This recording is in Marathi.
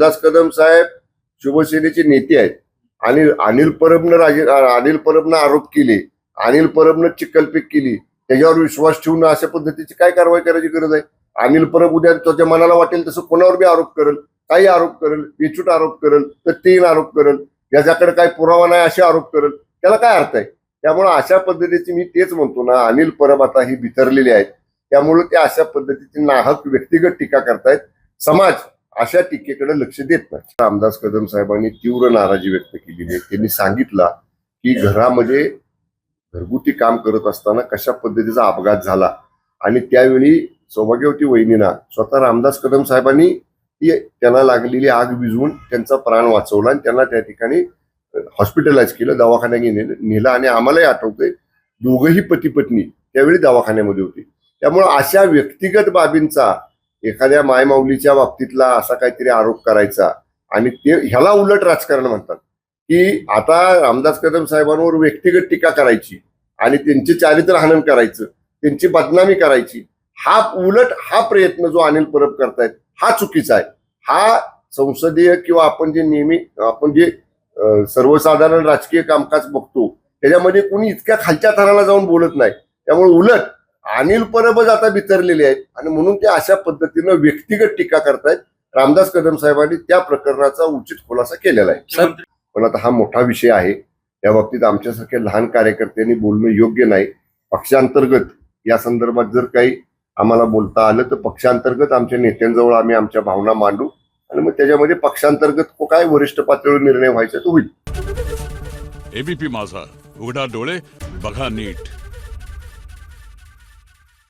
रामदास कदम साहेब शिवसेनेचे नेते आहेत आणि अनिल परबनं आरोप केले, अनिल परबनं चिकलपीक केली, त्याच्यावर विश्वास ठेवून अशा पद्धतीची काय कारवाई करायची गरज आहे? अनिल परब उद्या त्याच्या मनाला वाटेल तसं कोणावर बी आरोप करेल, काही आरोप करेल, बेछूट आरोप करेल, तर 3 आरोप करेल, ज्याच्याकडे काही पुरावा नाही असे आरोप करेल, त्याला काय अर्थ आहे? त्यामुळे अशा पद्धतीची मी तेच म्हणतो ना, अनिल परब आता ही बिथरलेली आहेत, त्यामुळे ते अशा पद्धतीची नाहक व्यक्तिगत टीका करतायत. समाज अशा टीकेकडे लक्ष देत नाही. रामदास कदम साहेबांनी तीव्र नाराजी व्यक्त केलेली आहे. त्यांनी सांगितलं की घरामध्ये घरगुती काम करत असताना कशा पद्धतीचा अपघात झाला आणि त्यावेळी सौभाग्यवती वहिनींना स्वतः रामदास कदम साहेबांनी त्यांना लागलेली आग विझवून त्यांचा प्राण वाचवला आणि त्यांना त्या ठिकाणी हॉस्पिटलाइज केलं, दवाखान्यात नेलं आणि आम्हालाही आठवतंय दोघंही पती पत्नी त्यावेळी दवाखान्यामध्ये होते. त्यामुळे अशा व्यक्तिगत बाबींचा एखाद्या मायमाऊलीच्या बाबतीतला असा काहीतरी आरोप करायचा आणि ते ह्याला उलट राजकारण म्हणतात की आता रामदास कदम साहेबांवर व्यक्तिगत टीका करायची आणि त्यांचे चारित्र्य हनन करायचं, त्यांची बदनामी करायची. हा प्रयत्न जो अनिल परब करतायत हा चुकीचा आहे. हा संसदीय किंवा आपण जे सर्वसाधारण राजकीय कामकाज बघतो त्याच्यामध्ये कोणी इतक्या खालच्या थराला जाऊन बोलत नाही. त्यामुळे उलट अनिल परबच आता बिथरलेले आहेत आणि म्हणून ते अशा पद्धतीनं व्यक्तिगत टीका करतायत. रामदास कदम साहेबांनी त्या प्रकरणाचा उचित खुलासा केलेला आहे. पण आता हा मोठा विषय आहे, या बाबतीत आमच्यासारख्या लहान कार्यकर्त्यांनी बोलणं योग्य नाही. पक्षांतर्गत या संदर्भात जर काही आम्हाला बोलता आलं तर पक्षांतर्गत आमच्या नेत्यांजवळ आम्ही आमच्या भावना मांडू आणि मग त्याच्यामध्ये पक्षांतर्गत काय वरिष्ठ पातळीवर निर्णय व्हायचा तो होईल. एबीपी माझा, उघडा डोळे बघा नीट.